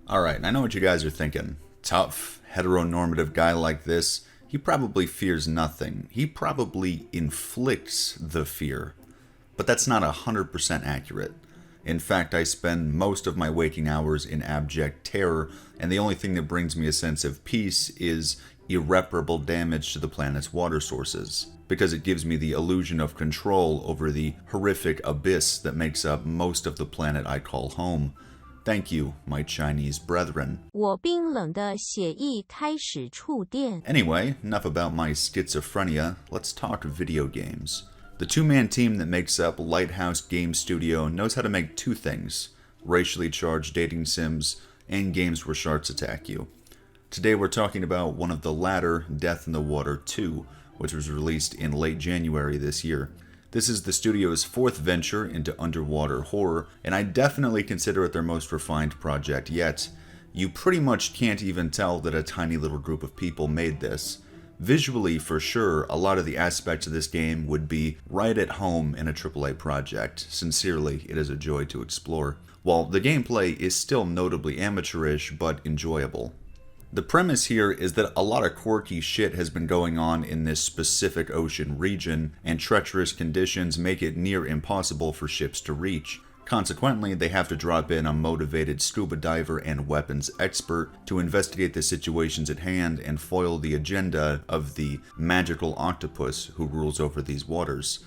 Alright, I know what you guys are thinking. Tough, heteronormative guy like this, he probably fears nothing. He probably inflicts the fear. But that's not 100% accurate. In fact, I spend most of my waking hours in abject terror, and the only thing that brings me a sense of peace is irreparable damage to the planet's water sources, because it gives me the illusion of control over the horrific abyss that makes up most of the planet I call home. Thank you, my Chinese brethren. 我冰冷的血液开始触电。 Anyway, enough about my schizophrenia. Let's talk video games. The two-man team that makes up Lighthouse Game Studio knows how to make two things: racially charged dating sims and games where sharks attack you. Today we're talking about one of the latter, Death in the Water 2, which was released in late January this year. This is the studio's fourth venture into underwater horror, and I definitely consider it their most refined project yet. You pretty much can't even tell that a tiny little group of people made this. Visually, for sure, a lot of the aspects of this game would be right at home in a AAA project. Sincerely, it is a joy to explore. While the gameplay is still notably amateurish, but enjoyable. The premise here is that a lot of quirky shit has been going on in this specific ocean region, and treacherous conditions make it near impossible for ships to reach. Consequently, they have to drop in a motivated scuba diver and weapons expert to investigate the situations at hand and foil the agenda of the magical octopus who rules over these waters.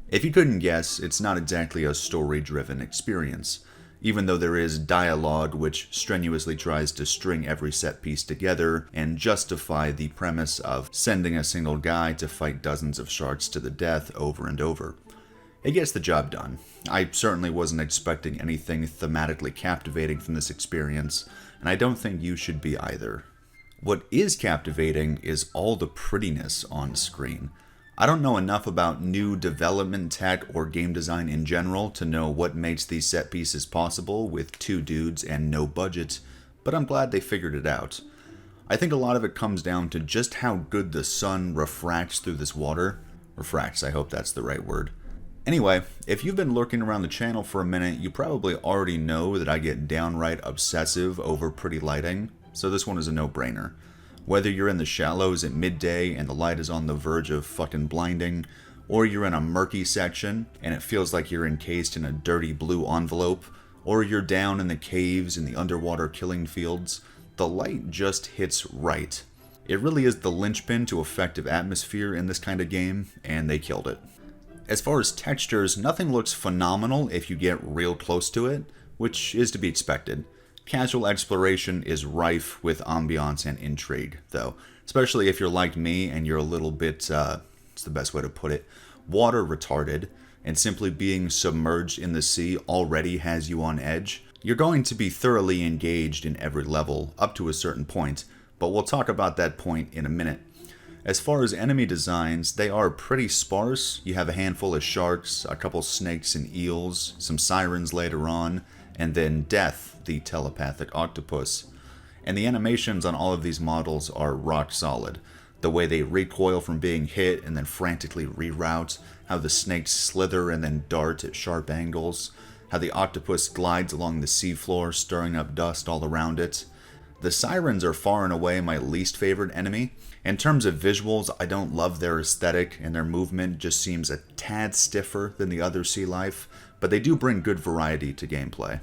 If you couldn't guess, it's not exactly a story-driven experience. Even though there is dialogue which strenuously tries to string every set piece together and justify the premise of sending a single guy to fight dozens of sharks to the death over and over. It gets the job done. I certainly wasn't expecting anything thematically captivating from this experience, and I don't think you should be either. What is captivating is all the prettiness on screen. I don't know enough about new development tech or game design in general to know what makes these set pieces possible with two dudes and no budget, but I'm glad they figured it out. I think a lot of it comes down to just how good the sun refracts through this water. Refracts, I hope that's the right word. Anyway, if you've been lurking around the channel for a minute, you probably already know that I get downright obsessive over pretty lighting, so this one is a no-brainer. Whether you're in the shallows at midday and the light is on the verge of fucking blinding, or you're in a murky section and it feels like you're encased in a dirty blue envelope, or you're down in the caves in the underwater killing fields, the light just hits right. It really is the linchpin to effective atmosphere in this kind of game, and they killed it. As far as textures, nothing looks phenomenal if you get real close to it, which is to be expected. Casual exploration is rife with ambiance and intrigue, though, especially if you're like me and you're a little bit, what's the best way to put it, water retarded, and simply being submerged in the sea already has you on edge. You're going to be thoroughly engaged in every level, up to a certain point, but we'll talk about that point in a minute. As far as enemy designs, they are pretty sparse. You have a handful of sharks, a couple snakes and eels, some sirens later on, and then Death, the telepathic octopus. And the animations on all of these models are rock solid. The way they recoil from being hit and then frantically reroute, how the snakes slither and then dart at sharp angles, how the octopus glides along the seafloor, stirring up dust all around it. The sirens are far and away my least favorite enemy. In terms of visuals, I don't love their aesthetic, and their movement just seems a tad stiffer than the other sea life, but they do bring good variety to gameplay.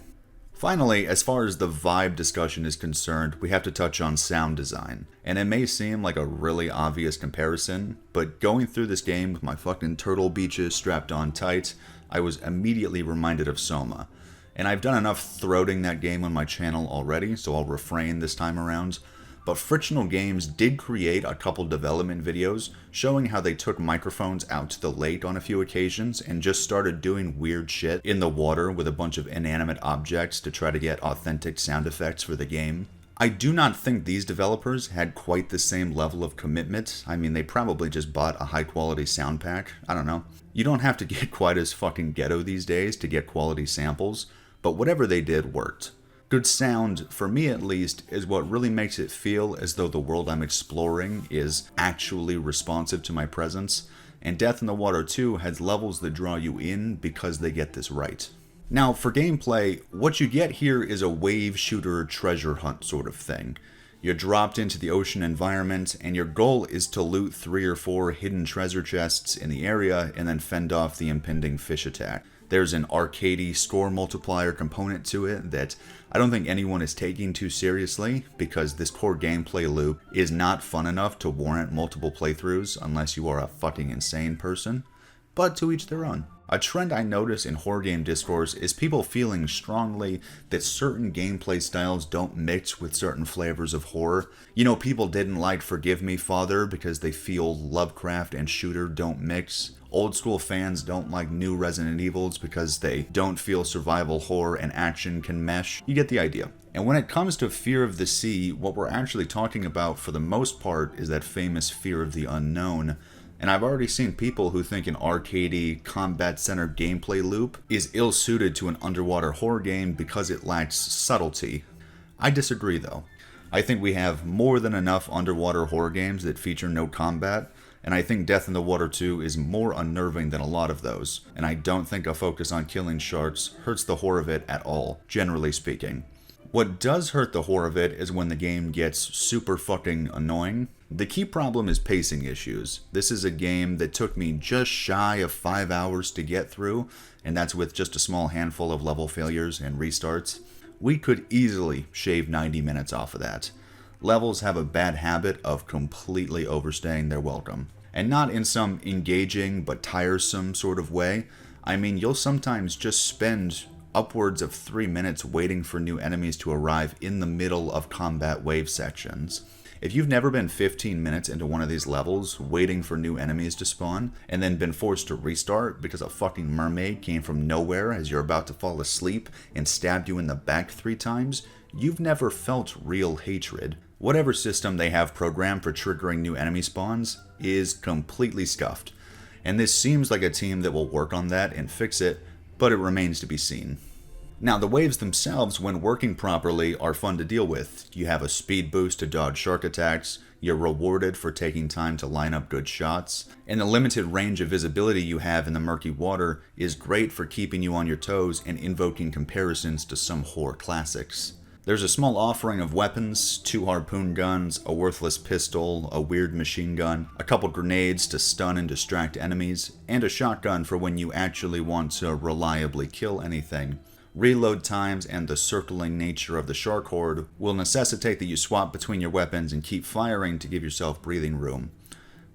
Finally, as far as the vibe discussion is concerned, we have to touch on sound design. And it may seem like a really obvious comparison, but going through this game with my fucking turtle beaches strapped on tight, I was immediately reminded of Soma. And I've done enough throating that game on my channel already, so I'll refrain this time around. But Frictional Games did create a couple development videos showing how they took microphones out to the lake on a few occasions and just started doing weird shit in the water with a bunch of inanimate objects to try to get authentic sound effects for the game. I do not think these developers had quite the same level of commitment. I mean, they probably just bought a high quality sound pack. I don't know. You don't have to get quite as fucking ghetto these days to get quality samples, but whatever they did worked. Good sound, for me at least, is what really makes it feel as though the world I'm exploring is actually responsive to my presence, and Death in the Water 2 has levels that draw you in because they get this right. Now, for gameplay, what you get here is a wave shooter treasure hunt sort of thing. You're dropped into the ocean environment, and your goal is to loot 3 or 4 hidden treasure chests in the area and then fend off the impending fish attack. There's an arcadey score multiplier component to it that I don't think anyone is taking too seriously, because this core gameplay loop is not fun enough to warrant multiple playthroughs unless you are a fucking insane person. But to each their own. A trend I notice in horror game discourse is people feeling strongly that certain gameplay styles don't mix with certain flavors of horror. You know, people didn't like Forgive Me, Father because they feel Lovecraft and shooter don't mix. Old school fans don't like new Resident Evils because they don't feel survival horror and action can mesh. You get the idea. And when it comes to fear of the sea, what we're actually talking about for the most part is that famous fear of the unknown. And I've already seen people who think an arcadey, combat-centered gameplay loop is ill-suited to an underwater horror game because it lacks subtlety. I disagree though. I think we have more than enough underwater horror games that feature no combat, and I think Death in the Water 2 is more unnerving than a lot of those, and I don't think a focus on killing sharks hurts the horror of it at all, generally speaking. What does hurt the horror of it is when the game gets super fucking annoying. The key problem is pacing issues. This is a game that took me just shy of 5 hours to get through, and that's with just a small handful of level failures and restarts. We could easily shave 90 minutes off of that. Levels have a bad habit of completely overstaying their welcome. And not in some engaging but tiresome sort of way. I mean, you'll sometimes just spend upwards of 3 minutes waiting for new enemies to arrive in the middle of combat wave sections. If you've never been 15 minutes into one of these levels waiting for new enemies to spawn, and then been forced to restart because a fucking mermaid came from nowhere as you're about to fall asleep and stabbed you in the back 3 times, you've never felt real hatred. Whatever system they have programmed for triggering new enemy spawns is completely scuffed. And this seems like a team that will work on that and fix it, but it remains to be seen. Now, the waves themselves, when working properly, are fun to deal with. You have a speed boost to dodge shark attacks, you're rewarded for taking time to line up good shots, and the limited range of visibility you have in the murky water is great for keeping you on your toes and invoking comparisons to some horror classics. There's a small offering of weapons, 2 harpoon guns, a worthless pistol, a weird machine gun, a couple grenades to stun and distract enemies, and a shotgun for when you actually want to reliably kill anything. Reload times and the circling nature of the shark horde will necessitate that you swap between your weapons and keep firing to give yourself breathing room.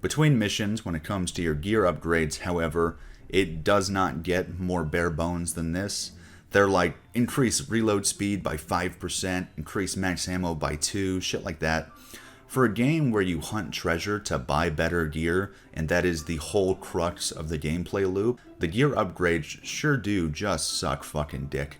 Between missions, when it comes to your gear upgrades, however, it does not get more bare bones than this. They're like, increase reload speed by 5%, increase max ammo by 2, shit like that. For a game where you hunt treasure to buy better gear, and that is the whole crux of the gameplay loop, the gear upgrades sure do just suck fucking dick.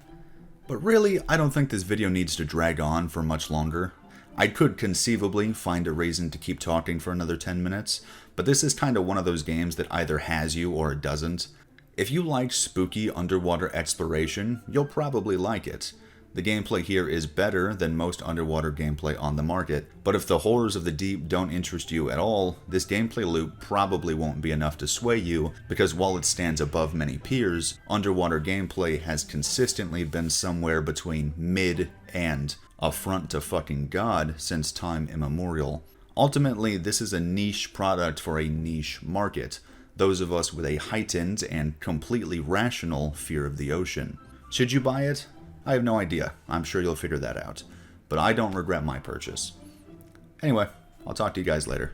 But really, I don't think this video needs to drag on for much longer. I could conceivably find a reason to keep talking for another 10 minutes, but this is kind of one of those games that either has you or it doesn't. If you like spooky underwater exploration, you'll probably like it. The gameplay here is better than most underwater gameplay on the market, but if the horrors of the deep don't interest you at all, this gameplay loop probably won't be enough to sway you, because while it stands above many peers, underwater gameplay has consistently been somewhere between mid and affront to fucking God since time immemorial. Ultimately, this is a niche product for a niche market, those of us with a heightened and completely rational fear of the ocean. Should you buy it? I have no idea. I'm sure you'll figure that out. But I don't regret my purchase. Anyway, I'll talk to you guys later.